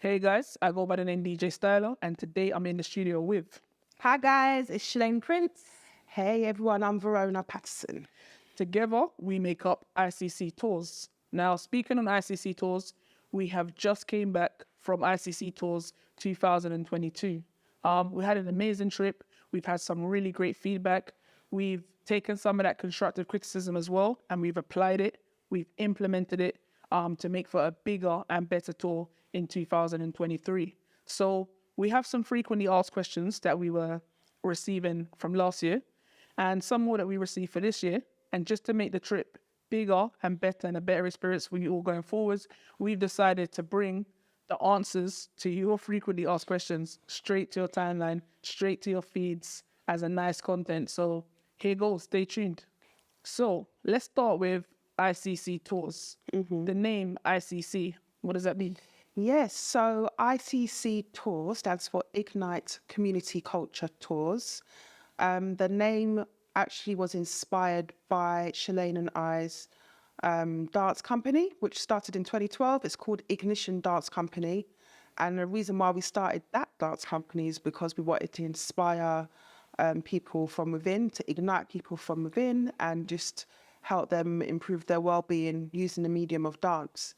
Hey guys, I go by the name DJ Styler, and today I'm in the studio with. Hi guys, it's Shalane Prince. Hey everyone, I'm Verona Patterson. Together, we make up ICC Tours. Now, speaking on ICC Tours, we have just came back from ICC Tours 2022. We had an amazing trip. We've had some really great feedback. We've taken some of that constructive criticism as well, and we've applied it. We've implemented it to make for a bigger and better tour in 2023. So we have some frequently asked questions that we were receiving from last year and some more that we received for this year. And just to make the trip bigger and better and a better experience for you all going forwards, we've decided to bring the answers to your frequently asked questions straight to your timeline, straight to your feeds as a nice content. So here goes, stay tuned. So let's start with ICC Tours. The name ICC, what does that mean? Yes, so ICC Tours stands for Ignite Community Culture Tours. The name actually was inspired by Shalane and I's dance company, which started in 2012. It's called Ignition Dance Company. And the reason why we started that dance company is because we wanted to inspire people from within, to ignite people from within and just help them improve their well-being using the medium of dance.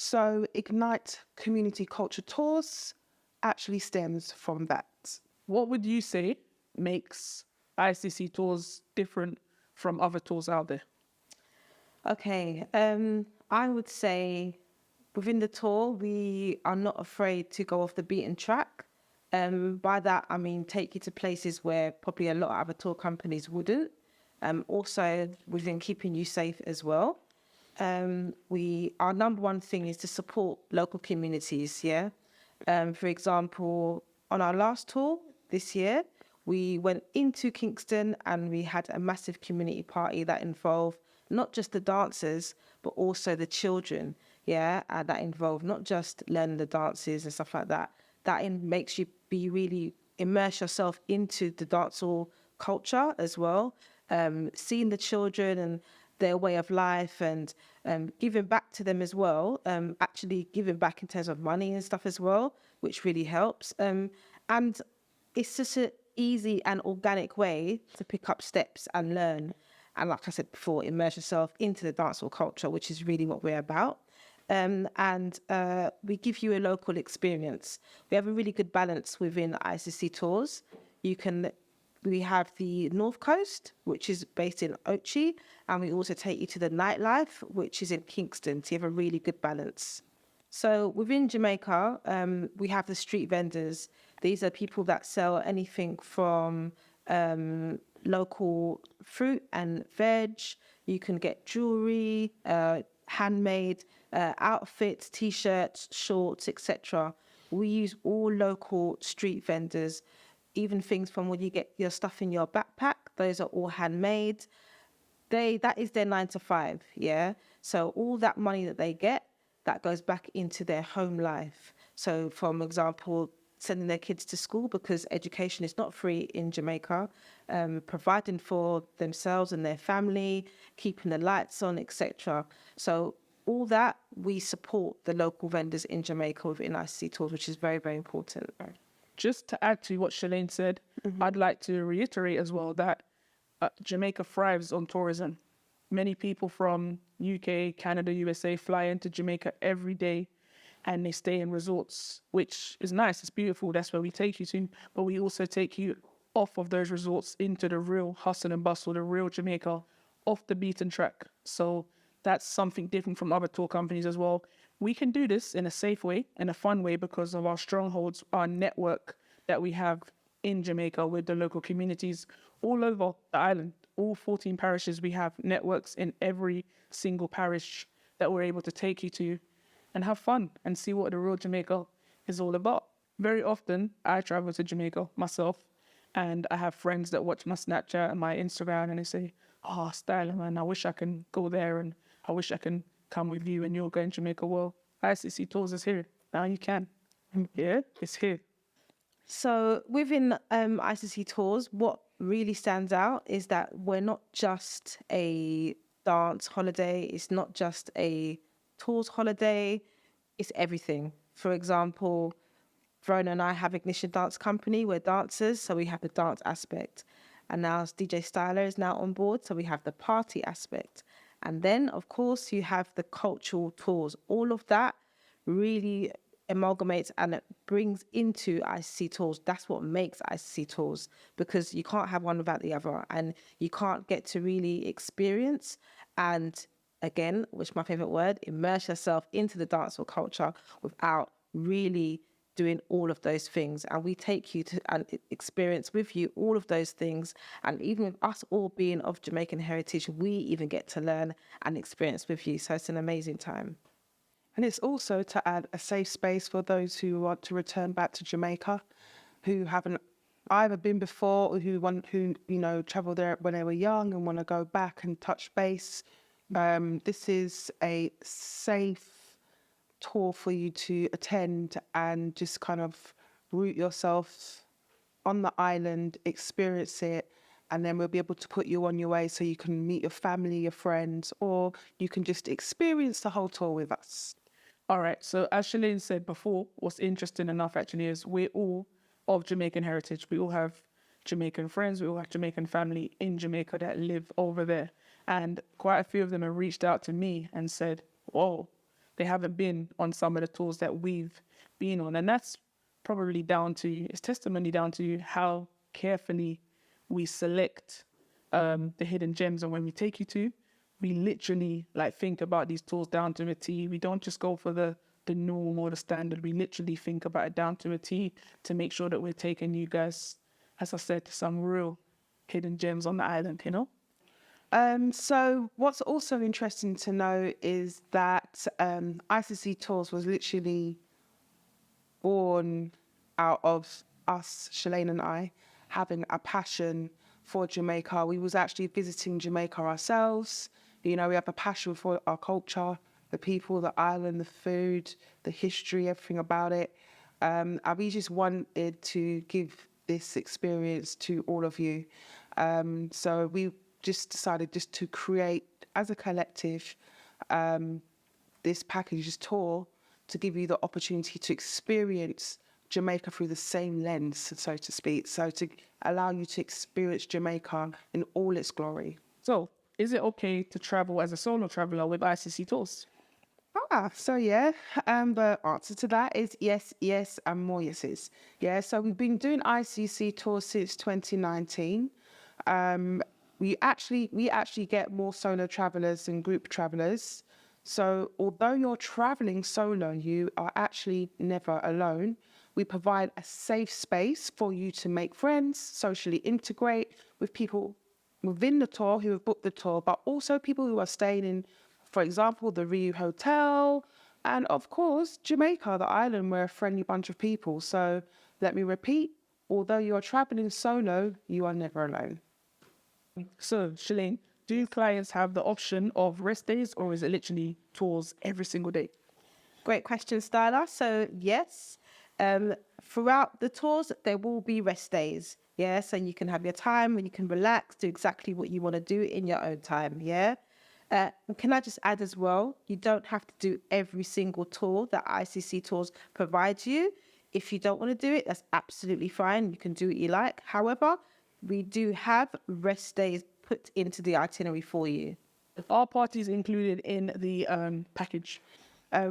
So Ignite Community Culture Tours actually stems from that. What would you say makes ICC Tours different from other tours out there? Okay, I would say within the tour, we are not afraid to go off the beaten track. By that, I mean take you to places where probably a lot of other tour companies wouldn't. Also, within keeping you safe as well. Our number one thing is to support local communities, yeah? For example, on our last tour this year, we went into Kingston and we had a massive community party that involved not just the dancers, but also the children, yeah? And that involved not just learning the dances and stuff like that. That makes you really immerse yourself into the dancehall culture as well. Seeing the children and their way of life and giving back to them as well, actually giving back in terms of money and stuff as well, which really helps. And it's just an easy and organic way to pick up steps and learn. And like I said before, immerse yourself into the dancehall culture, which is really what we're about. And we give you a local experience. We have a really good balance within ICC Tours. We have the North Coast, which is based in Ochi, and we also take you to the nightlife, which is in Kingston. So you have a really good balance. So within Jamaica, we have the street vendors. These are people that sell anything from local fruit and veg. You can get jewelry, handmade outfits, T-shirts, shorts, etc. We use all local street vendors. Even things from when you get your stuff in your backpack, those are all handmade. That is their 9 to 5, yeah? So all that money that they get, that goes back into their home life. So for example, sending their kids to school because education is not free in Jamaica, providing for themselves and their family, keeping the lights on, etc. So all that, we support the local vendors in Jamaica within ICC Tours, which is very, very important. Just to add to what Shalane said, I'd like to reiterate as well that Jamaica thrives on tourism. Many people from UK, Canada, USA fly into Jamaica every day and they stay in resorts, which is nice. It's beautiful. That's where we take you to. But we also take you off of those resorts into the real hustle and bustle, the real Jamaica, off the beaten track. So that's something different from other tour companies as well. We can do this in a safe way, in a fun way, because of our strongholds, our network that we have in Jamaica with the local communities all over the island. All 14 parishes, we have networks in every single parish that we're able to take you to and have fun and see what the real Jamaica is all about. Very often, I travel to Jamaica myself and I have friends that watch my Snapchat and my Instagram and they say, oh, Styler, man, I wish I can go there and I wish I can come with you and you're going to Jamaica. Well, ICC Tours is here. Now you can. Yeah, it's here. So within ICC Tours, what really stands out is that we're not just a dance holiday. It's not just a tours holiday. It's everything. For example, Verona and I have Ignition Dance Company. We're dancers, so we have the dance aspect. And now DJ Styler is now on board, so we have the party aspect. And then, of course, you have the cultural tours. All of that really amalgamates and it brings into ICC Tours. That's what makes ICC Tours, because you can't have one without the other, and you can't get to really experience and, again, which is my favorite word, immerse yourself into the dancehall culture without really doing all of those things. And we take you to and experience with you all of those things. And even with us all being of Jamaican heritage, we even get to learn and experience with you. So it's an amazing time. And it's also to add a safe space for those who want to return back to Jamaica, who haven't either been before or who traveled there when they were young and want to go back and touch base. This is a safe tour for you to attend and just kind of root yourself on the island, experience it, and then we'll be able to put you on your way so you can meet your family, your friends, or you can just experience the whole tour with us. All right. So as Shalane said before, what's interesting enough actually is we're all of Jamaican heritage. We all have Jamaican friends. We all have Jamaican family in Jamaica that live over there. And quite a few of them have reached out to me and said, whoa, they haven't been on some of the tours that we've been on. And that's probably it's testimony down to how carefully we select the hidden gems. And when we take you to, we literally think about these tours down to a T. We don't just go for the norm or the standard. We literally think about it down to a T to make sure that we're taking you guys, as I said, to some real hidden gems on the island, So what's also interesting to know is that ICC Tours was literally born out of us, Shalane and I, having a passion for Jamaica. We was actually visiting Jamaica ourselves. We have a passion for our culture, the people, the island, the food, the history, everything about it. And we just wanted to give this experience to all of you. So we just decided just to create, as a collective, this package, this tour, to give you the opportunity to experience Jamaica through the same lens, so to speak. So to allow you to experience Jamaica in all its glory. So is it okay to travel as a solo traveler with ICC Tours? The answer to that is yes, and more yeses. Yeah, so we've been doing ICC Tours since 2019. We actually get more solo travelers than group travelers. So although you're traveling solo, you are actually never alone. We provide a safe space for you to make friends, socially integrate with people within the tour who have booked the tour, but also people who are staying in, for example, the Riu Hotel, and of course, Jamaica, the island. We're a friendly bunch of people. So let me repeat, although you are traveling solo, you are never alone. So, Shalane, do clients have the option of rest days, or is it literally tours every single day? Great question, Styler. So yes, throughout the tours, there will be rest days. Yeah, so you can have your time and you can relax, do exactly what you want to do in your own time. Yeah. Can I just add as well, you don't have to do every single tour that ICC Tours provides you. If you don't want to do it, that's absolutely fine. You can do what you like. However, we do have rest days put into the itinerary for you. Are parties included in the package?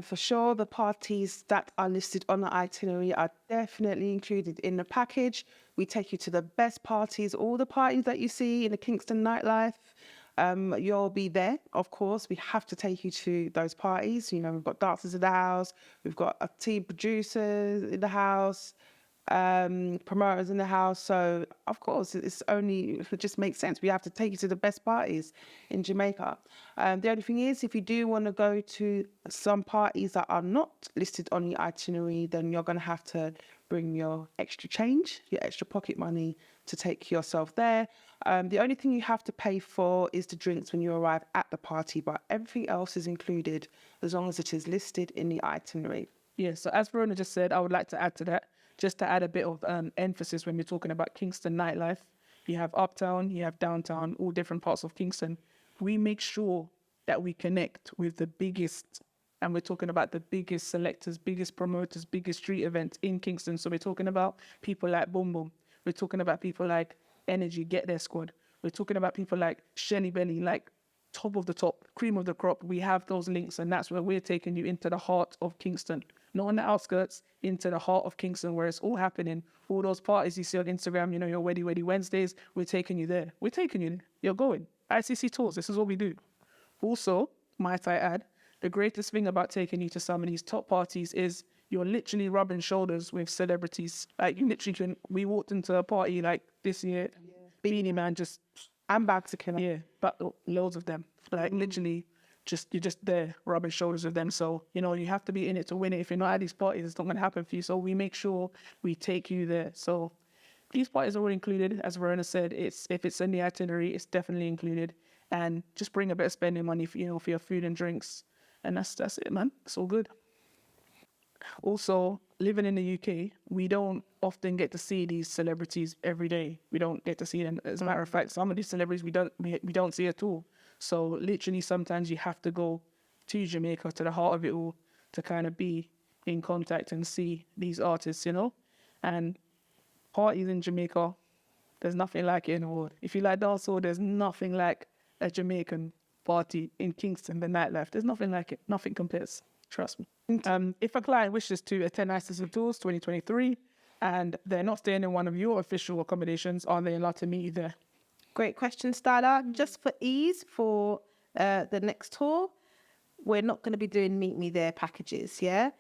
For sure, the parties that are listed on the itinerary are definitely included in the package. We take you to the best parties, all the parties that you see in the Kingston nightlife. You'll be there, of course. We have to take you to those parties. We've got dancers in the house, we've got a team producers in the house, promoters in the house. So, of course, it just makes sense. We have to take you to the best parties in Jamaica. The only thing is, if you do want to go to some parties that are not listed on the itinerary, then you're going to have to bring your extra change, your extra pocket money to take yourself there. The only thing you have to pay for is the drinks when you arrive at the party, but everything else is included as long as it is listed in the itinerary. Yeah, so as Verona just said, I would like to add to that, just to add a bit of emphasis when we're talking about Kingston nightlife. You have uptown, you have downtown, all different parts of Kingston. We make sure that we connect with the biggest And we're talking about the biggest selectors, biggest promoters, biggest street events in Kingston. So we're talking about people like Boom Boom. We're talking about people like Energy, Get Their Squad. We're talking about people like Shelly Belly, like top of the top, cream of the crop. We have those links, and that's where we're taking you into the heart of Kingston. Not on the outskirts, into the heart of Kingston, where it's all happening. All those parties you see on Instagram, you know, your Weddy Wednesdays, we're taking you there. We're taking you there. You're going. ICC Tours, this is what we do. Also, might I add, the greatest thing about taking you to some of these top parties is you're literally rubbing shoulders with celebrities. Like, you literally can, we walked into a party like this year, Beanie Man just, And Bags of Killer. yeah, but loads of them. Like, literally, you're just there rubbing shoulders with them. So, you know, you have to be in it to win it. If you're not at these parties, it's not going to happen for you. So we make sure we take you there. So these parties are all included. As Verona said, if it's in the itinerary, it's definitely included. And just bring a bit of spending money for, you know, for your food and drinks. And that's it, man. It's all good. Also, living in the UK, we don't often get to see these celebrities every day. We don't get to see them. As a matter of fact, some of these celebrities we don't see at all. So literally, sometimes you have to go to Jamaica, to the heart of it all, to kind of be in contact and see these artists, you know. And parties in Jamaica, there's nothing like it in the world. If you like dancehall, there's nothing like a Jamaican party in Kingston, the nightlife. There's nothing like it. Nothing compares. Trust me. If a client wishes to attend ICC Tours 2023 and they're not staying in one of your official accommodations, are they allowed to meet you there? Great question, Styler. Just for ease, for the next tour, we're not going to be doing Meet Me There packages, yeah?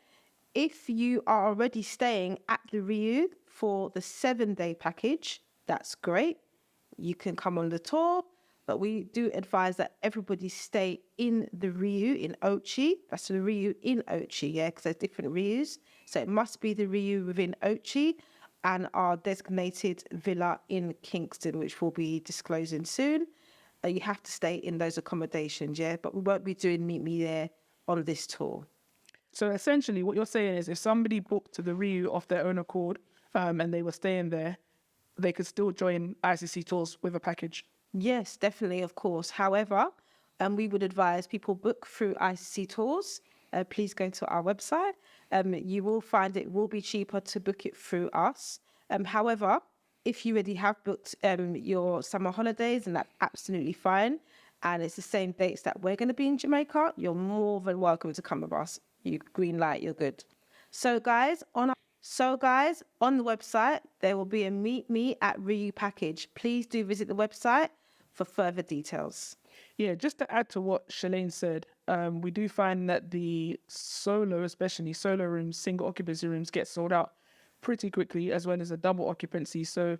If you are already staying at the Riu for the 7-day package, that's great. You can come on the tour, but we do advise that everybody stay in the Riu in Ochi. That's the Riu in Ochi, yeah, because there's different Rius. So it must be the Riu within Ochi and our designated villa in Kingston, which we'll be disclosing soon. You have to stay in those accommodations, yeah, but we won't be doing Meet Me There on this tour. So essentially what you're saying is if somebody booked to the Riu of their own accord and they were staying there, they could still join ICC Tours with a package. Yes, definitely, of course. However, we would advise people book through ICC Tours. Please go to our website. You will find it will be cheaper to book it through us. However, if you already have booked your summer holidays, and that's absolutely fine, and it's the same dates that we're going to be in Jamaica, you're more than welcome to come with us. You green light, you're good. So guys, on the website, there will be a Meet Me at Riu package. Please do visit the website for further details. Yeah, just to add to what Shalane said, we do find that the especially solo rooms, single occupancy rooms get sold out pretty quickly, as well as a double occupancy. So,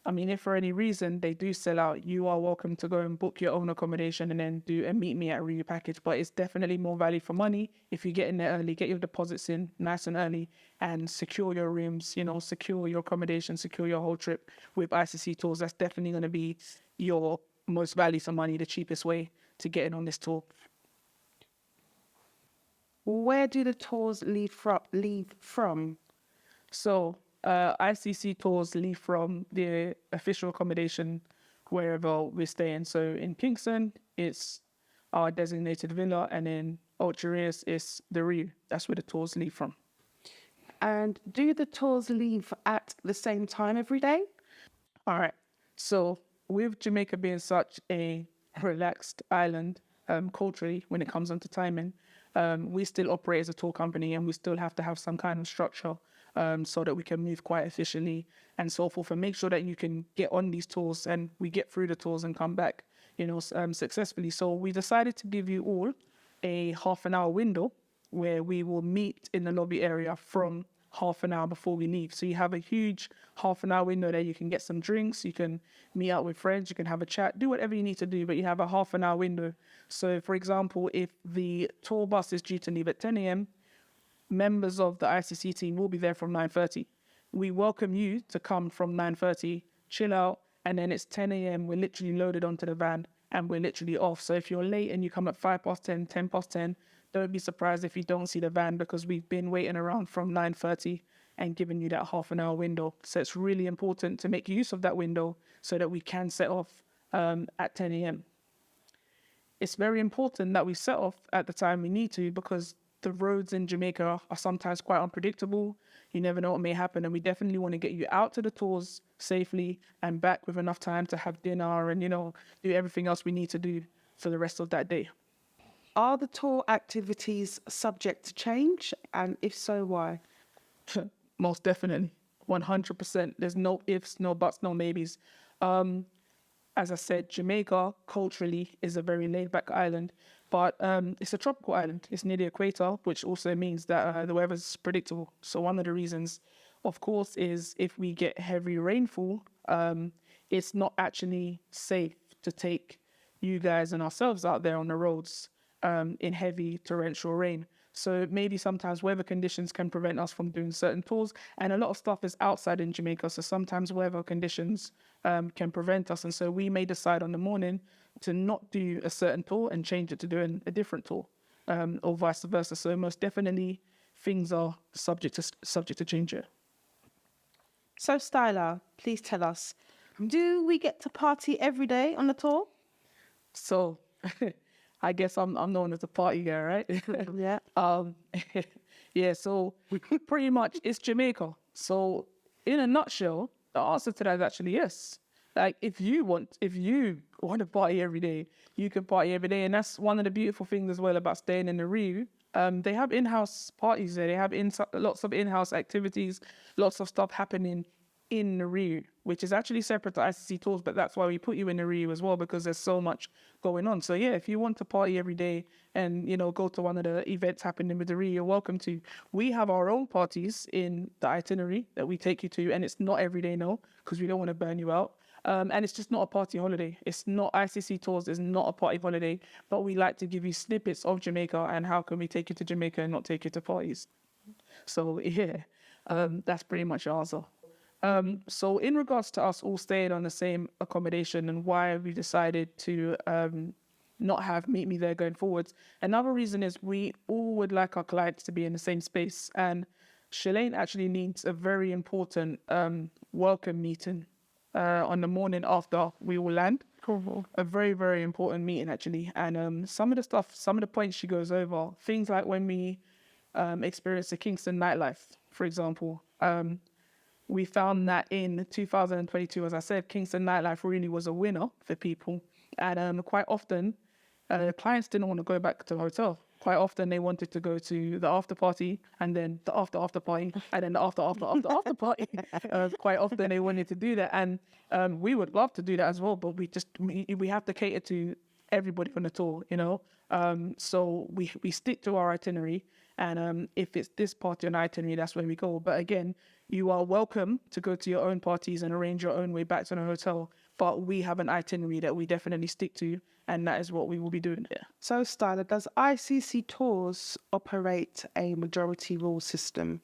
I mean, if for any reason they do sell out, you are welcome to go and book your own accommodation and then do a Meet Me at Riu package. But it's definitely more value for money if you get in there early, get your deposits in nice and early, and secure your rooms, you know, secure your accommodation, secure your whole trip with ICC Tours. That's definitely going to be your most value for money, the cheapest way to get in on this tour. Where do the tours leave from? So ICC Tours leave from the official accommodation wherever we're staying. So in Kingston, it's our designated villa, and in Ochireus, it's the Riu. That's where the tours leave from. And do the tours leave at the same time every day? All right. So with Jamaica being such a relaxed island culturally when it comes onto timing, we still operate as a tour company, and we still have to have some kind of structure so that we can move quite efficiently and so forth, and make sure that you can get on these tours and we get through the tours and come back, you know, successfully. So we decided to give you all a half an hour window where we will meet in the lobby area from half an hour before we leave. So you have a huge half an hour window there. You can get some drinks, you can meet up with friends, you can have a chat, do whatever you need to do, but you have a half an hour window. So for example, if the tour bus is due to leave at 10 a.m., members of the ICC team will be there from 9:30. We welcome you to come from 9:30, chill out, and then it's 10 a.m. We're literally loaded onto the van and we're literally off. So if you're late and you come at 10:05, 10:10, don't be surprised if you don't see the van, because we've been waiting around from 9:30 and giving you that half an hour window. So it's really important to make use of that window so that we can set off at 10 a.m. It's very important that we set off at the time we need to, because the roads in Jamaica are sometimes quite unpredictable. You never know what may happen, and we definitely want to get you out to the tours safely and back with enough time to have dinner and, do everything else we need to do for the rest of that day. Are the tour activities subject to change? And if so, why? Most definitely, 100%. There's no ifs, no buts, no maybes. As I said, Jamaica culturally is a very laid-back island, but it's a tropical island. It's near the equator, which also means that the weather's predictable. So one of the reasons, of course, is if we get heavy rainfall, it's not actually safe to take you guys and ourselves out there on the roads in heavy torrential rain. So maybe sometimes weather conditions can prevent us from doing certain tours, and a lot of stuff is outside in Jamaica. So sometimes weather conditions can prevent us. And so we may decide on the morning to not do a certain tour and change it to doing a different tour, or vice versa. So most definitely things are subject to change here. So, Styler, please tell us, do we get to party every day on the tour? So I guess I'm known as a party guy, right? Yeah. Yeah, so pretty much it's Jamaica. So in a nutshell, the answer to that is actually yes. Like if you want to party every day, you can party every day. And that's one of the beautiful things as well about staying in the Rio. They have in-house parties there. They have lots of in-house activities, lots of stuff happening in the Rio, which is actually separate to ICC Tours, but that's why we put you in the Rio as well, because there's so much going on. So yeah, if you want to party every day and, go to one of the events happening with the Rio, you're welcome to. We have our own parties in the itinerary that we take you to, and it's not every day, no, because we don't want to burn you out. And it's just not a party holiday. It's not ICC Tours is not a party holiday, but we like to give you snippets of Jamaica and how can we take you to Jamaica and not take you to parties. So yeah, that's pretty much our answer. So in regards to us all staying on the same accommodation and why we decided to not have Meet Me There going forwards, another reason is we all would like our clients to be in the same space. And Shalane actually needs a very important welcome meeting on the morning after we all land. Cool. A very, very important meeting actually. And some of the points she goes over, things like when we experience the Kingston nightlife, for example. We found that in 2022, as I said, Kingston nightlife really was a winner for people. And quite often, clients didn't want to go back to the hotel. Quite often, they wanted to go to the after party and then the after party and then the after party. Quite often, they wanted to do that. And we would love to do that as well, but we have to cater to everybody on the tour, So we stick to our itinerary. And if it's this party on the itinerary, that's where we go. But again, you are welcome to go to your own parties and arrange your own way back to the hotel. But we have an itinerary that we definitely stick to, and that is what we will be doing there. So, Styler, does ICC Tours operate a majority rule system?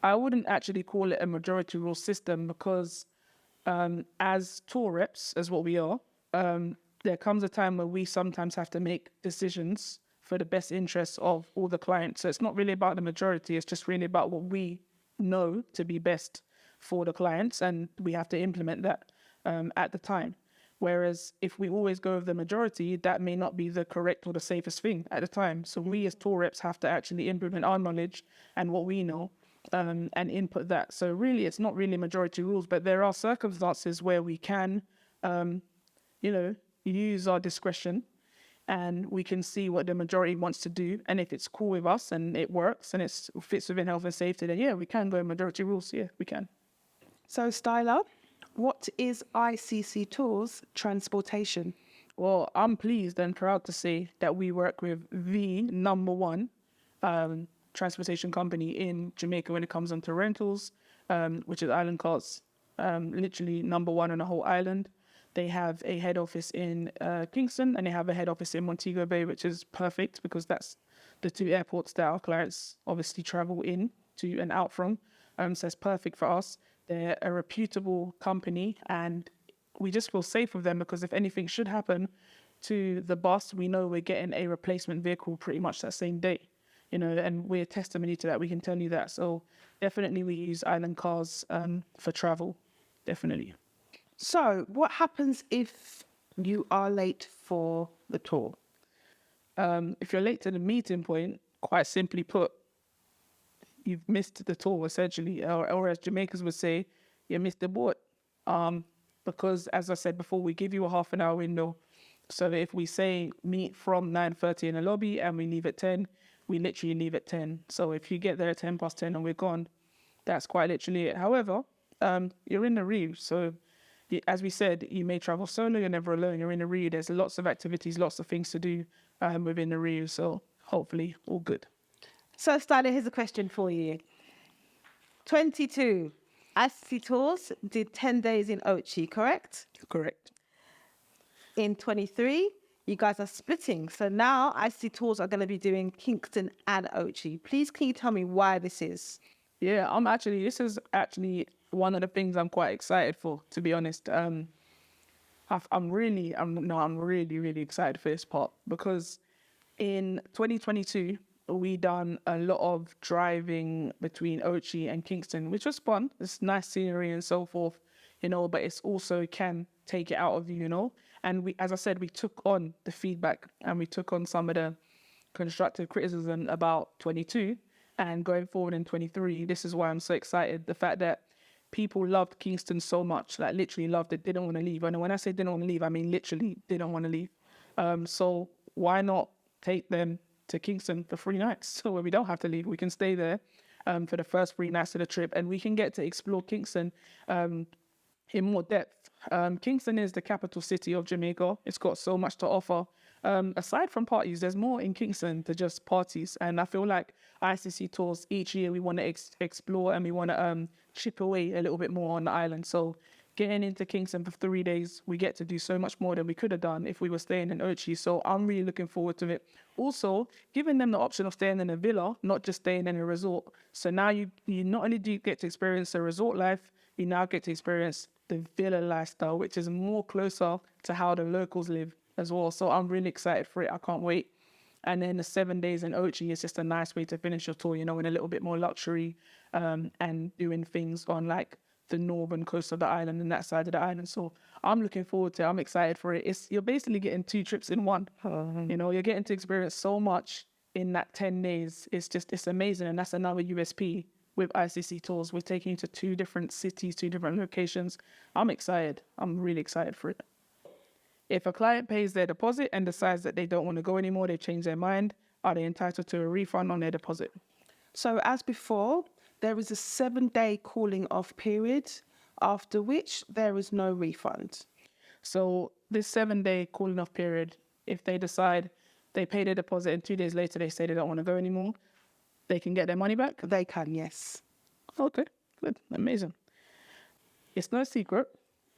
I wouldn't actually call it a majority rule system because as tour reps, as what we are, there comes a time where we sometimes have to make decisions for the best interests of all the clients. So it's not really about the majority, it's just really about what we know to be best for the clients, and we have to implement that at the time. Whereas if we always go with the majority, that may not be the correct or the safest thing at the time. So we as tour reps have to actually implement our knowledge and what we know and input that. So really, it's not really majority rules, but there are circumstances where we can, use our discretion and we can see what the majority wants to do. And if it's cool with us and it works and it fits within health and safety, then yeah, we can go majority rules. Yeah, we can. So, Styler, what is ICC Tours transportation? Well, I'm pleased and proud to say that we work with the number one transportation company in Jamaica when it comes onto rentals, which is Island Cars, literally number one on the whole island. They have a head office in Kingston and they have a head office in Montego Bay, which is perfect because that's the two airports that our clients obviously travel in to and out from. So it's perfect for us. They're a reputable company and we just feel safe with them because if anything should happen to the bus, we know we're getting a replacement vehicle pretty much that same day, and we're testimony to that. We can tell you that. So definitely we use Island Cars for travel, definitely. So, what happens if you are late for the tour? If you're late to the meeting point, quite simply put, you've missed the tour essentially, or as Jamaicans would say, you missed the boat. Because as I said before, we give you a half an hour window, so that if we say meet from 9:30 in the lobby and we leave at 10, we literally leave at 10. So if you get there at 10 past 10 and we're gone, that's quite literally it. However, you're in the Reeve, so as we said, you may travel solo, you're never alone, you're in the Reeve. There's lots of activities, lots of things to do within the Reeve, so hopefully all good. So, Styler, here's a question for you. 22, ICC Tours did 10 days in Ochi, correct? Correct. In 23, you guys are splitting. So now ICC Tours are going to be doing Kingston and Ochi. Please, can you tell me why this is? Yeah, this is actually one of the things I'm quite excited for, to be honest. I'm really excited for this part, because in 2022, we done a lot of driving between Ochi and Kingston, which was fun. It's nice scenery and so forth, but it's also can take it out of you, And we, as I said, we took on the feedback and we took on some of the constructive criticism about 22, and going forward in 23. This is why I'm so excited. The fact that people loved Kingston so much, like literally loved it, didn't want to leave. And when I say didn't want to leave, I mean literally didn't want to leave. So why not take them to Kingston for 3 nights? So where we don't have to leave, we can stay there for the first 3 nights of the trip, and we can get to explore Kingston in more depth. Kingston is the capital city of Jamaica. It's got so much to offer. Aside from parties, there's more in Kingston than just parties. And I feel like ICC Tours, each year we want to explore, and we want to chip away a little bit more on the island. So getting into Kingston for 3 days, we get to do so much more than we could have done if we were staying in Ochi. So I'm really looking forward to it. Also, giving them the option of staying in a villa, not just staying in a resort. So now you not only do you get to experience the resort life, you now get to experience the villa lifestyle, which is more closer to how the locals live as well. So I'm really excited for it. I can't wait. And then the 7 days in Ochi is just a nice way to finish your tour, in a little bit more luxury, and doing things on like the northern coast of the island and that side of the island. So I'm looking forward to it. I'm excited for it. You're basically getting 2 trips in one. You're getting to experience so much in that 10 days. It's amazing. And that's another USP with ICC Tours. We're taking you to 2 different cities, 2 different locations. I'm excited. I'm really excited for it. If a client pays their deposit and decides that they don't want to go anymore, they change their mind, are they entitled to a refund on their deposit? So as before, there is a 7-day cooling off period, after which there is no refund. So this 7-day cooling off period, if they decide they pay their deposit and 2 days later they say they don't want to go anymore, they can get their money back? They can, yes. Okay, good, amazing. It's no secret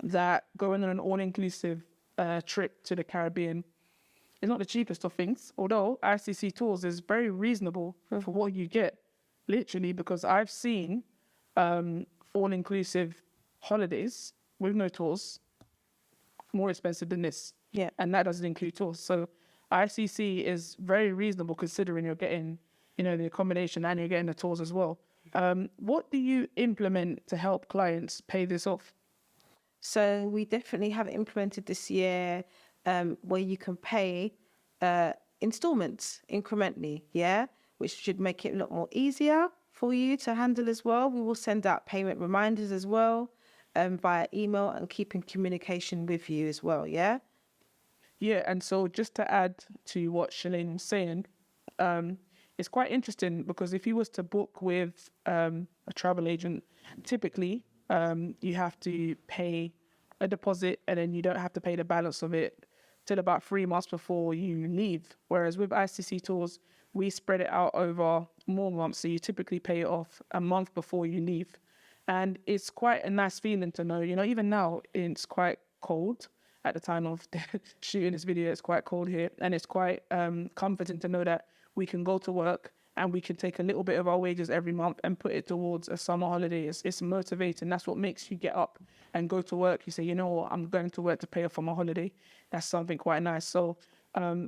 that going on an all-inclusive trip to the Caribbean is not the cheapest of things, although ICC Tours is very reasonable for what you get, literally, because I've seen all-inclusive holidays with no tours more expensive than this. Yeah. And that doesn't include tours. So ICC is very reasonable considering you're getting, the accommodation and you're getting the tours as well. What do you implement to help clients pay this off? So we definitely have implemented this year where you can pay installments incrementally, which should make it a lot more easier for you to handle as well. We will send out payment reminders as well via email and keep in communication with you as well, Yeah, and so just to add to what Shalane was saying, it's quite interesting because if you was to book with a travel agent, typically you have to pay a deposit and then you don't have to pay the balance of it till about 3 months before you leave. Whereas with ICC Tours, we spread it out over more months. So you typically pay it off a month before you leave. And it's quite a nice feeling to know, even now it's quite cold. At the time of shooting this video, it's quite cold here. And it's quite comforting to know that we can go to work and we can take a little bit of our wages every month and put it towards a summer holiday. It's motivating. That's what makes you get up and go to work. You say, you know what, I'm going to work to pay off for my holiday. That's something quite nice. So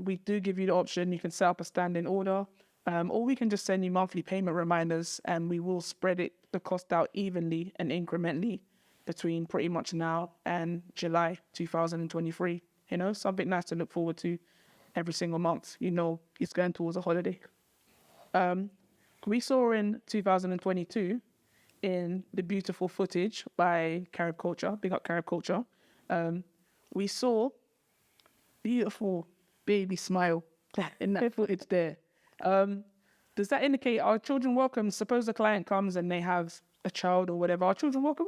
we do give you the option. You can set up a standing order, or we can just send you monthly payment reminders, and we will spread the cost out evenly and incrementally between pretty much now and July 2023. Something nice to look forward to every single month. It's going towards a holiday. We saw in 2022 in the beautiful footage by Carib Culture, big up Carib Culture, we saw beautiful baby smile in that footage there. Does that indicate our children welcome? Suppose the client comes and they have a child or whatever, are children welcome?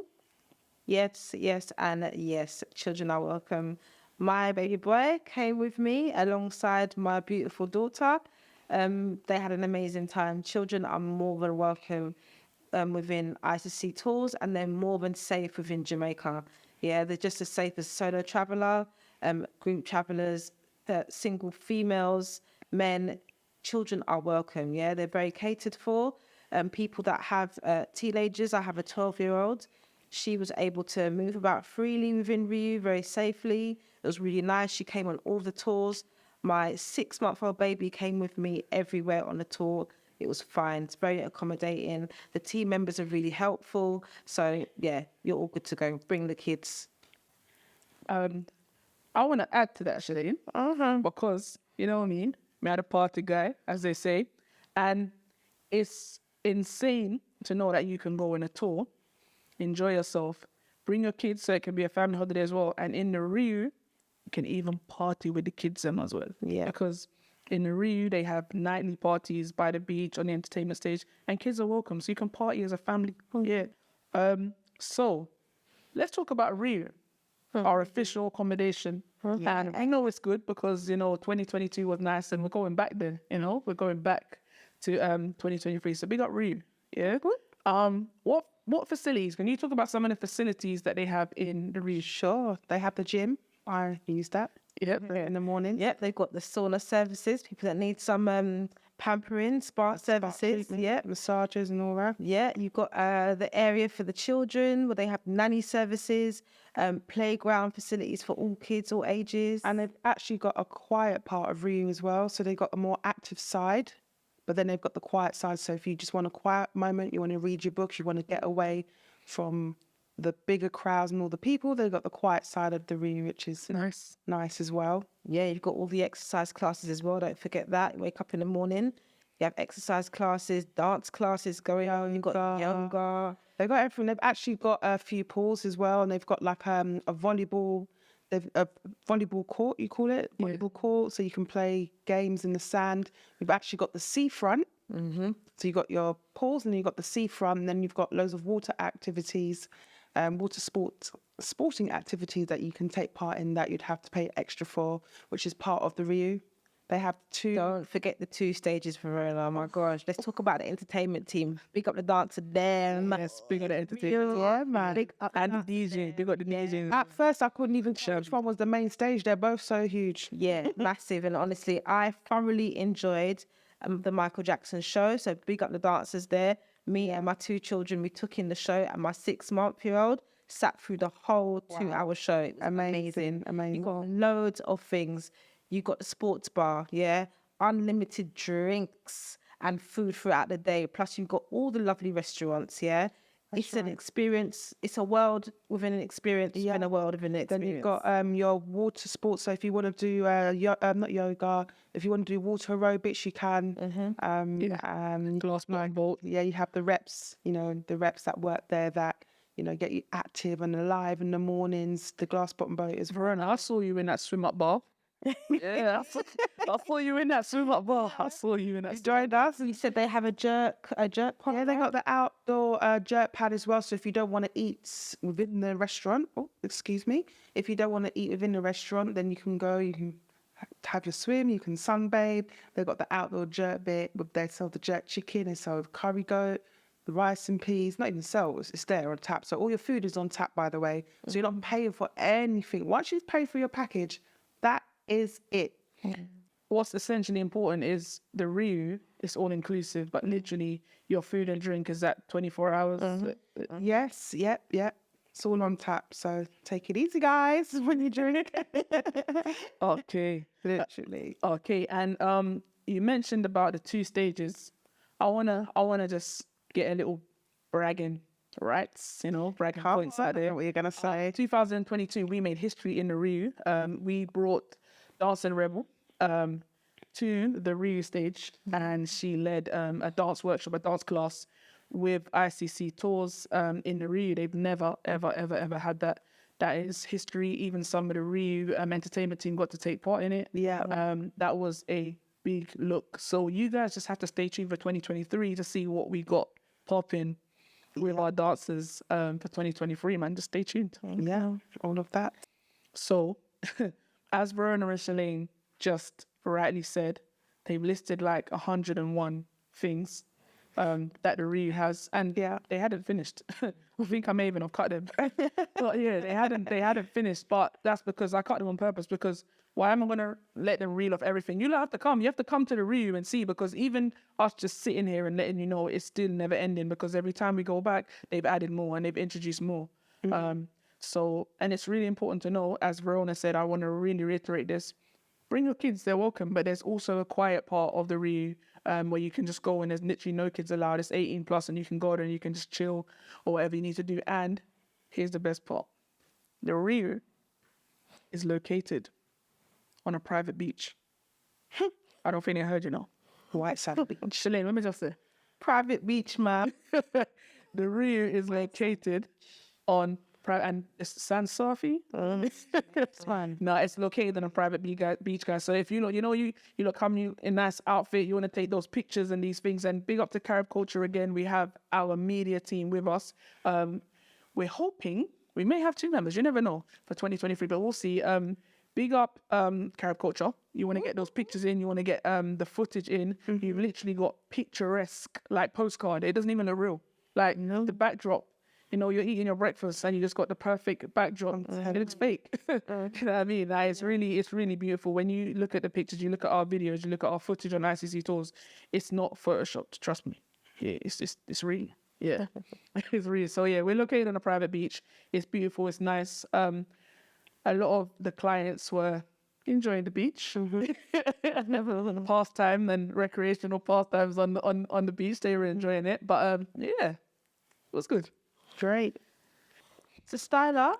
Yes, yes, and yes, children are welcome. My baby boy came with me alongside my beautiful daughter. They had an amazing time. Children are more than welcome within ICC Tours, and they're more than safe within Jamaica. Yeah, they're just as safe as solo traveller, group travellers, single females, men. Children are welcome. Yeah, they're very catered for. People that have teenagers. I have a 12-year-old. She was able to move about freely within Riu very safely. It was really nice. She came on all the tours. My 6-month-old baby came with me everywhere on the tour. It was fine. It's very accommodating. The team members are really helpful. So, yeah, you're all good to go. Bring the kids. I want to add to that, Shalane, because, you know what I mean? Me had a party guy, as they say, and it's insane to know that you can go on a tour, enjoy yourself, bring your kids so it can be a family holiday as well, and in the Riu, you can even party with the kids them as well. Yeah. Because in the Riu, they have nightly parties by the beach on the entertainment stage, and kids are welcome, so you can party as a family. Yeah. So let's talk about Riu, our official accommodation. And I know it's good because, 2022 was nice and we're going back there, we're going back to 2023. So big up Riu. Yeah. What facilities? Can you talk about some of the facilities that they have in the Riu? Sure. They have the gym. I use that. Yep. In the morning. Yep, they've got the sauna services, people that need some pampering, spa services. Yeah. Massages and all that. Yeah, you've got the area for the children where they have nanny services, playground facilities for all kids, all ages. And they've actually got a quiet part of Riu as well. So they've got a more active side, but then they've got the quiet side. So if you just want a quiet moment, you want to read your books, you want to get away from the bigger crowds and all the people, they've got the quiet side of the Riu, which is nice as well. Yeah, you've got all the exercise classes as well. Don't forget that. You wake up in the morning, you have exercise classes, dance classes going on. You've got yoga. They've got everything. They've actually got a few pools as well, and they've got like a volleyball. They've a volleyball court, you call it, volleyball court, so you can play games in the sand. We've actually got the seafront. So you've got your pools, and you've got the seafront, and then you've got loads of water activities. Sporting activities that you can take part in that you'd have to pay extra for, which is part of the Riu. They have two. Don't forget the 2 stages, Verona. Oh my gosh. Let's talk about the entertainment team. Big up the dancer there. Yes, big up the entertainment. Yeah, man. Big up And the DJ. They got the DJ. At first, I couldn't even tell which one was the main stage. They're both so huge. Yeah, massive. And honestly, I thoroughly enjoyed the Michael Jackson show. So big up the dancers there. Me and my 2 children, we took in the show, and my 6-month-old sat through the whole 2-hour show. It was amazing. You got loads of things. You got the sports bar, yeah, unlimited drinks and food throughout the day. Plus, you've got all the lovely restaurants, yeah. It's an experience. It's a world within an experience within a world within an experience. Then you've got your water sports. So if you want to do not yoga, if you want to do water aerobics, you can. Glass blind boat. Yeah, you have the reps. The reps that work there that get you active and alive in the mornings. The glass bottom boat is. Verona, I saw you in that swim up bar. Yeah, I saw you in that swim up bar. I saw you in that. You joined us. You said they have a jerk pod. Yeah, they got the outdoor jerk pad as well. So if you don't want to eat within the restaurant, if you don't want to eat within the restaurant, then you can go. You can have your swim. You can sunbathe. They've got the outdoor jerk bit. They sell the jerk chicken. They sell curry goat, the rice and peas. Not even sell. It's there on tap. So all your food is on tap, by the way. So you're not paying for anything. Once you pay for your package, that is it. What's essentially important is the Riu is all inclusive, but literally your food and drink is at 24 hours. Yes, yep. It's all on tap. So take it easy, guys, when you drink. Okay. Literally. Okay, and you mentioned about the 2 stages. I wanna just get a little bragging rights, bragging points out there. What you're gonna say? 2022, we made history in the Riu. We brought Dance and Rebel to the Rio stage, and she led a dance workshop, a dance class with ICC Tours in the Rio. They've never, ever had that. That is history. Even some of the Rio entertainment team got to take part in it. Yeah. That was a big look. So you guys just have to stay tuned for 2023 to see what we got popping with our dancers for 2023, man. Just stay tuned. Yeah, all of that. So, as Verona and Shalane just rightly said, they've listed like 101 things that the Rio has, and they hadn't finished. I think I may even have cut them. But yeah, they hadn't finished. But that's because I cut them on purpose. Because why am I gonna let them reel off everything? You have to come. You have to come to the Rio and see. Because even us just sitting here and letting you know, it's still never ending. Because every time we go back, they've added more and they've introduced more. So, and it's really important to know, as Verona said, I want to really reiterate this. Bring your kids, they're welcome. But there's also a quiet part of the Rio where you can just go and there's literally no kids allowed. It's 18 plus and you can go there and you can just chill or whatever you need to do. And here's the best part. The Rio is located on a private beach. I don't think I heard you know. White Sand Beach. Shalane, let me just say. Private beach, man. The Rio is located on and it's San Safi. It's fine. No, it's located on a private beach, guys. So if you come in a nice outfit, you want to take those pictures and these things. And big up to Carib Culture again. We have our media team with us. We're hoping we may have 2 members. You never know for 2023, but we'll see. Big up Carib Culture. You want to get those pictures in. You want to get the footage in. You've literally got picturesque like postcard. It doesn't even look real. Like the backdrop. You're eating your breakfast and you just got the perfect backdrop. It looks fake. You know what I mean? Like, it's really beautiful. When you look at the pictures, you look at our videos, you look at our footage on ICC Tours, it's not photoshopped, trust me. Yeah, it's real. Yeah, it's real. So yeah, we're located on a private beach. It's beautiful, it's nice. A lot of the clients were enjoying the beach. Pastime and recreational pastimes on the beach. They were enjoying it. But yeah, it was good. Great. So, Styler,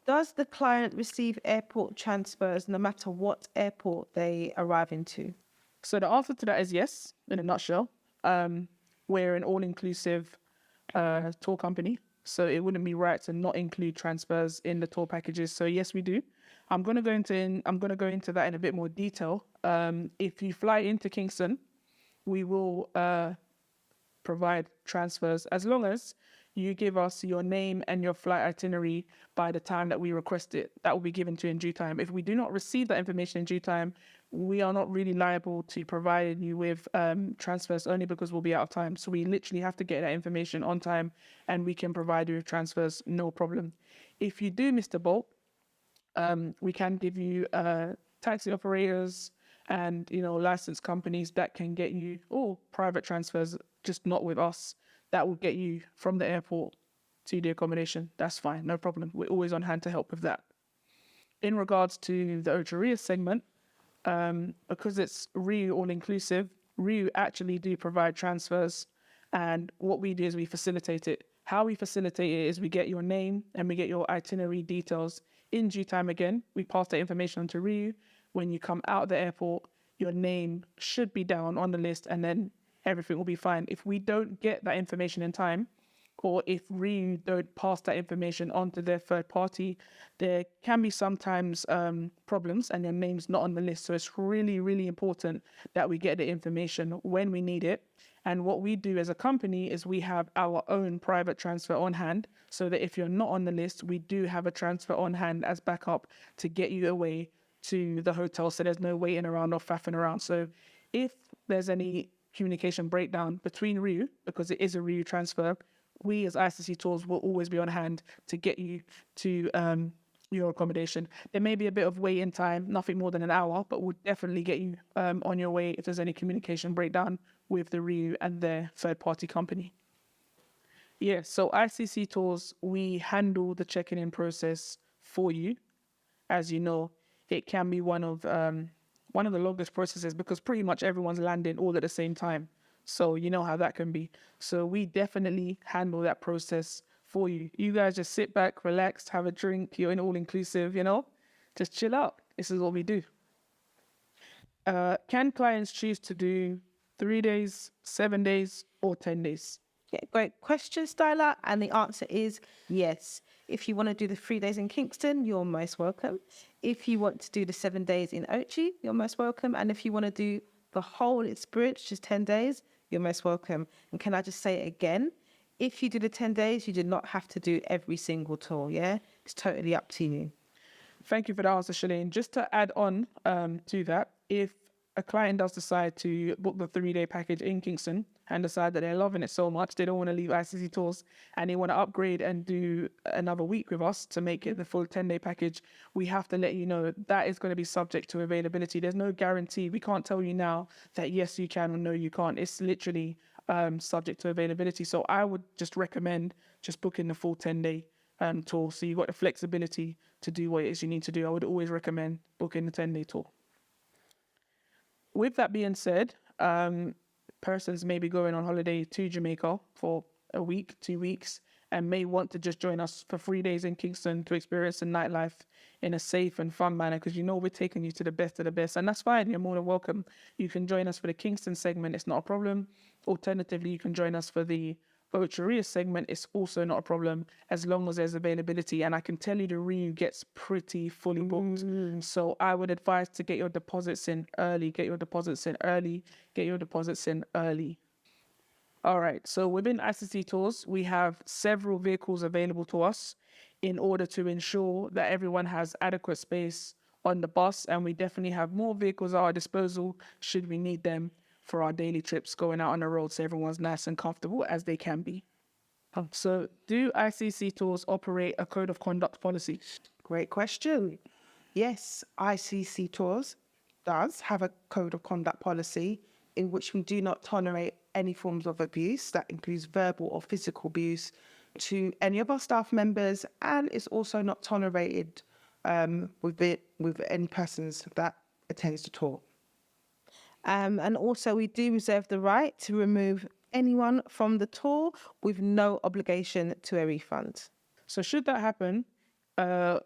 does the client receive airport transfers no matter what airport they arrive into? So the answer to that is yes, in a nutshell. We're an all-inclusive tour company, so it wouldn't be right to not include transfers in the tour packages. So yes, we do. I'm gonna go into that in a bit more detail. If you fly into Kingston, we will provide transfers as long as you give us your name and your flight itinerary by the time that we request it. That will be given to you in due time. If we do not receive that information in due time, we are not really liable to provide you with transfers, only because we'll be out of time. So we literally have to get that information on time and we can provide you with transfers, no problem. If you do miss the boat, we can give you taxi operators and licensed companies that can get you private transfers, just not with us. That will get you from the airport to the accommodation. That's fine, no problem. We're always on hand to help with that. In regards to the Ocho segment, because it's Rio all-inclusive, Rio actually do provide transfers, and what we do is we facilitate it. How we facilitate it is we get your name and we get your itinerary details in due time. Again, we pass that information on to Rio. When you come out of the airport, your name should be down on the list, and then everything will be fine. If we don't get that information in time, or if Rio don't pass that information on to their third party, there can be sometimes problems and your name's not on the list. So it's really, really important that we get the information when we need it. And what we do as a company is we have our own private transfer on hand, so that if you're not on the list, we do have a transfer on hand as backup to get you away to the hotel, so there's no waiting around or faffing around. So if there's any communication breakdown between Rio, because it is a Rio transfer, we as ICC Tours will always be on hand to get you to your accommodation. There may be a bit of waiting time, nothing more than an hour, but we'll definitely get you on your way if there's any communication breakdown with the Rio and their third-party company. Yeah, so ICC Tours, we handle the checking in process for you. As you know, it can be one of the longest processes because pretty much everyone's landing all at the same time. So you know how that can be. So we definitely handle that process for you. You guys just sit back, relax, have a drink. You're in all-inclusive, just chill out. This is what we do. Can clients choose to do 3 days, 7 days, or 10 days? Yeah, great question, Styler. And the answer is yes. If you want to do the 3 days in Kingston, you're most welcome. If you want to do the 7 days in Ochi, you're most welcome. And if you want to do the whole experience, just 10 days, you're most welcome. And can I just say it again? If you do the 10 days, you do not have to do every single tour, yeah? It's totally up to you. Thank you for that answer, Shalane. Just to add on to that, if a client does decide to book the 3-day package in Kingston and decide that they're loving it so much, they don't want to leave ICC Tours and they want to upgrade and do another week with us to make it the full 10-day package, we have to let you know that is going to be subject to availability. There's no guarantee. We can't tell you now that yes, you can or no, you can't. It's literally subject to availability. So I would just recommend just booking the full 10-day tour. So you've got the flexibility to do what it is you need to do. I would always recommend booking the 10-day tour. With that being said, persons may be going on holiday to Jamaica for a week, 2 weeks, and may want to just join us for 3 days in Kingston to experience the nightlife in a safe and fun manner, because you know we're taking you to the best of the best, and that's fine. You're more than welcome. You can join us for the Kingston segment. It's not a problem. Alternatively, you can join us for the Ocheria segment. It's also not a problem as long as there's availability. And I can tell you the Rio gets pretty fully booked. So I would advise to get your deposits in early. Get your deposits in early. Get your deposits in early. All right. So within ICC Tours, we have several vehicles available to us in order to ensure that everyone has adequate space on the bus. And we definitely have more vehicles at our disposal should we need them for our daily trips going out on the road, so everyone's nice and comfortable as they can be. So do ICC Tours operate a code of conduct policy? Great question. Yes, ICC Tours does have a code of conduct policy in which we do not tolerate any forms of abuse. That includes verbal or physical abuse to any of our staff members, and it's also not tolerated with any persons that attends the tour. And also we do reserve the right to remove anyone from the tour with no obligation to a refund. So should that happen, do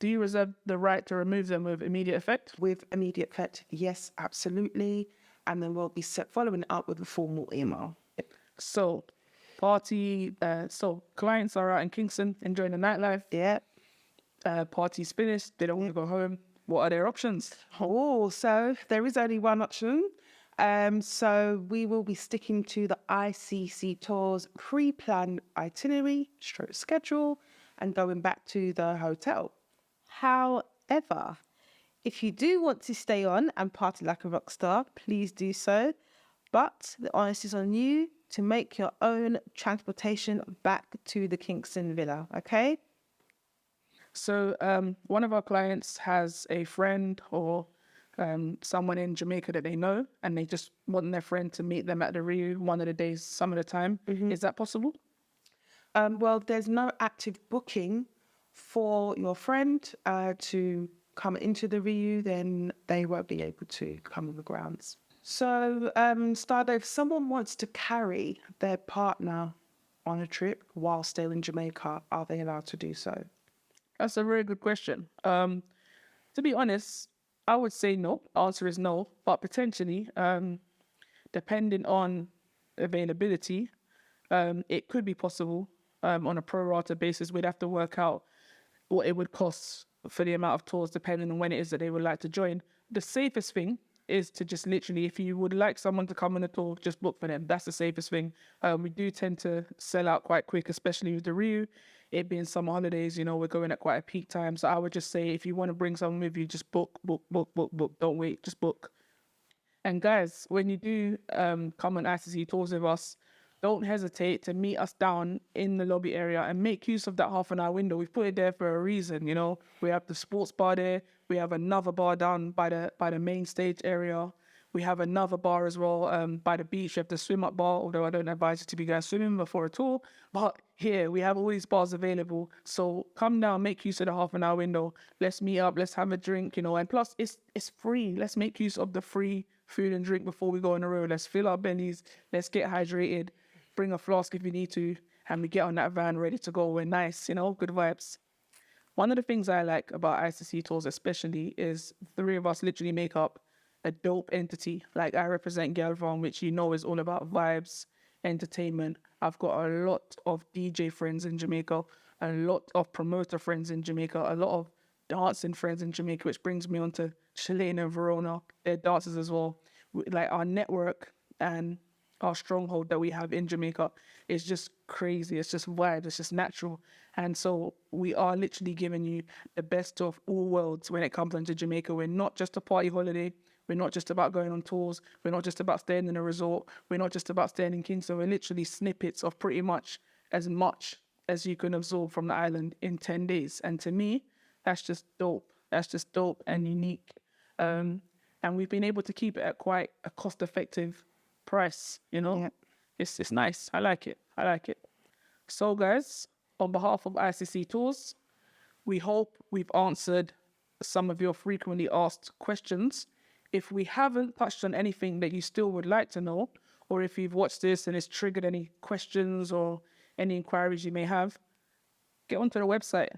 you reserve the right to remove them with immediate effect? With immediate effect, yes, absolutely. And then we'll be following up with a formal email. So clients are out in Kingston enjoying the nightlife. Yeah. Party's finished. They don't want to go home. What are their options? Oh, so there is only one option. So we will be sticking to the ICC Tours pre-planned itinerary, schedule, and going back to the hotel. However, if you do want to stay on and party like a rock star, please do so. But the onus is on you to make your own transportation back to the Kingston Villa, okay? So one of our clients has a friend or someone in Jamaica that they know, and they just want their friend to meet them at the Rio one of the days, some of the time. Is that possible? Well, there's no active booking for your friend to come into the Rio, then they won't be able to come on the grounds. So, Stardo, if someone wants to carry their partner on a trip while still in Jamaica, are they allowed to do so? That's a very good question. To be honest, I would say no. Answer is no, but potentially, depending on availability, it could be possible on a pro rata basis. We'd have to work out what it would cost for the amount of tours, depending on when it is that they would like to join. The safest thing is to just literally, if you would like someone to come on the tour, just book for them. That's the safest thing. We do tend to sell out quite quick, especially with the Rio. It being summer holidays, you know, we're going at quite a peak time. So I would just say, if you want to bring someone with you, just book. Don't wait, just book. And guys, when you do come on ICC Tours with us, don't hesitate to meet us down in the lobby area and make use of that half-an-hour window. We've put it there for a reason, you know. We have the sports bar there. We have another bar down by the main stage area. We have another bar as well by the beach. We have the swim-up bar, although I don't advise you to be guys swimming before a tour. But here, we have all these bars available. So come down, make use of the half-an-hour window. Let's meet up. Let's have a drink, you know. And plus, it's free. Let's make use of the free food and drink before we go on the road. Let's fill our bellies. Let's get hydrated. Bring a flask if you need to, and we get on that van ready to go. We're nice, you know, good vibes. One of the things I like about ICC Tours especially is 3 of us literally make up a dope entity. Like I represent Galvan, which you know is all about vibes, entertainment. I've got a lot of DJ friends in Jamaica, a lot of promoter friends in Jamaica, a lot of dancing friends in Jamaica, which brings me on to Shalane and Verona. They're dancers as well. Like our network and our stronghold that we have in Jamaica is just crazy. It's just vibes. It's just natural. And so we are literally giving you the best of all worlds when it comes into Jamaica. We're not just a party holiday. We're not just about going on tours. We're not just about staying in a resort. We're not just about staying in Kingston. We're literally snippets of pretty much as you can absorb from the island in 10 days. And to me, that's just dope. That's just dope and unique. And we've been able to keep it at quite a cost-effective price, you know? Yeah. It's nice. I like it. I like it. So, guys, on behalf of ICC Tours, we hope we've answered some of your frequently asked questions. If we haven't touched on anything that you still would like to know, or if you've watched this and it's triggered any questions or any inquiries you may have, get onto the website,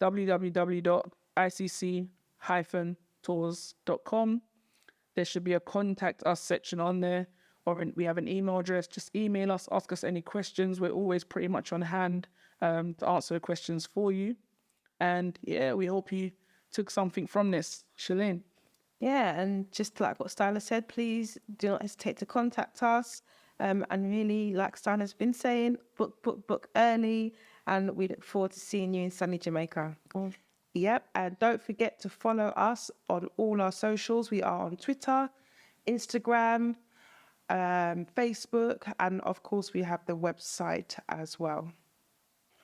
www.icc-tours.com. There should be a contact us section on there, or we have an email address. Just email us, ask us any questions. We're always pretty much on hand to answer the questions for you. And yeah, we hope you took something from this. Shalane. Yeah, and just like what Styler said, please do not hesitate to contact us. And really, like Styler's been saying, book early. And we look forward to seeing you in sunny Jamaica. Yep, and don't forget to follow us on all our socials. We are on Twitter, Instagram, Facebook, and of course we have the website as well.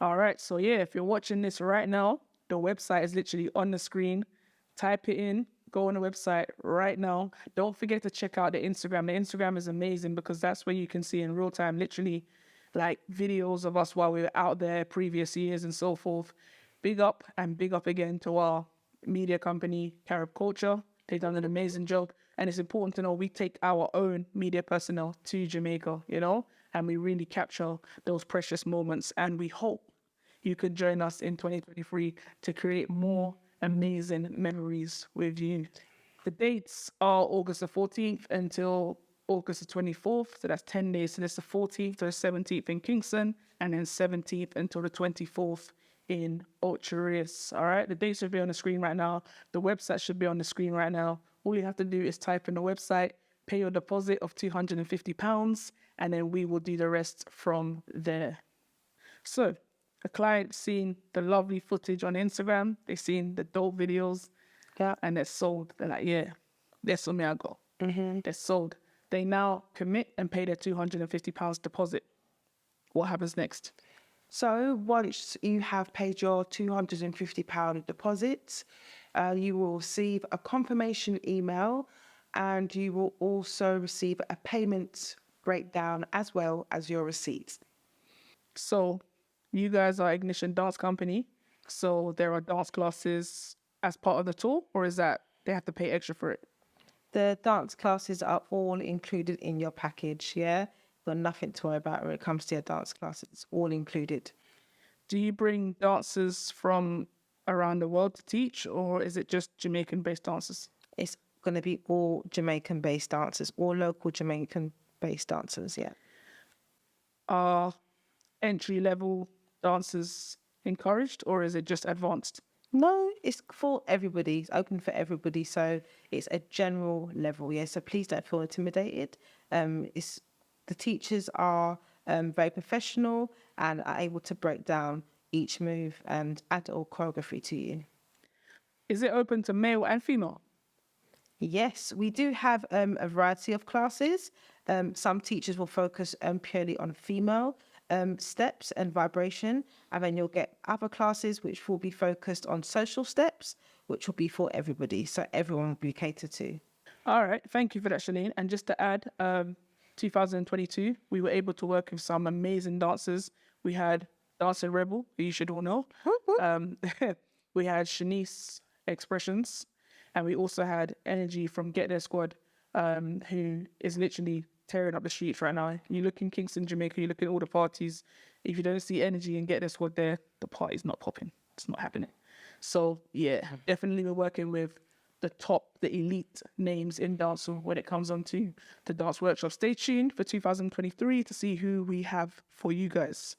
All right. So yeah, if you're watching this right now, the website is literally on the screen. Type it in. Go on the website right now. Don't forget to check out the Instagram. The Instagram is amazing because that's where you can see in real time, literally, like videos of us while we were out there previous years and so forth. Big up and big up again to our media company, Carib Culture. They've done an amazing job. And it's important to know we take our own media personnel to Jamaica, you know, and we really capture those precious moments. And we hope you could join us in 2023 to create more amazing memories with you. The dates are August the 14th until August the 24th. So that's 10 days. So that's the 14th to the 17th in Kingston and then 17th until the 24th in Ocherius. All right. The dates should be on the screen right now. The website should be on the screen right now. All you have to do is type in the website, pay your deposit of £250, and then we will do the rest from there. So a client seen the lovely footage on Instagram. They seen the dope videos. Yeah. And they're sold. They're like, yeah, that's what me I go. They're sold. They now commit and pay their £250 deposit. What happens next? So once you have paid your £250 deposit, you will receive a confirmation email and you will also receive a payment breakdown as well as your receipts. So you guys are Ignition Dance Company. So there are dance classes as part of the tour, or is that they have to pay extra for it? The dance classes are all included in your package, yeah? Got nothing to worry about when it comes to your dance classes. It's all included. Do you bring dancers from around the world to teach, or is it just Jamaican-based dancers? It's going to be all Jamaican-based dancers, all local Jamaican-based dancers, yeah. Are entry-level dancers encouraged, or is it just advanced? No, it's for everybody. It's open for everybody. So it's a general level, yeah. So please don't feel intimidated. The teachers are very professional and are able to break down each move and add all choreography to you. Is it open to male and female? Yes, we do have a variety of classes. Some teachers will focus purely on female steps and vibration, and then you'll get other classes which will be focused on social steps, which will be for everybody, so everyone will be catered to. All right, thank you for that, Shalene. And just to add, 2022, we were able to work with some amazing dancers. We had Dancing Rebel, who you should all know. We had Shanice Expressions, and we also had Energy from Get Their Squad, who is literally tearing up the streets right now. You look in Kingston, Jamaica, you look at all the parties. If you don't see Energy and Get Their Squad there, the party's not popping. It's not happening. So yeah, definitely we're working with the elite names in dancehall when it comes on to the dance workshop. Stay tuned for 2023 to see who we have for you guys.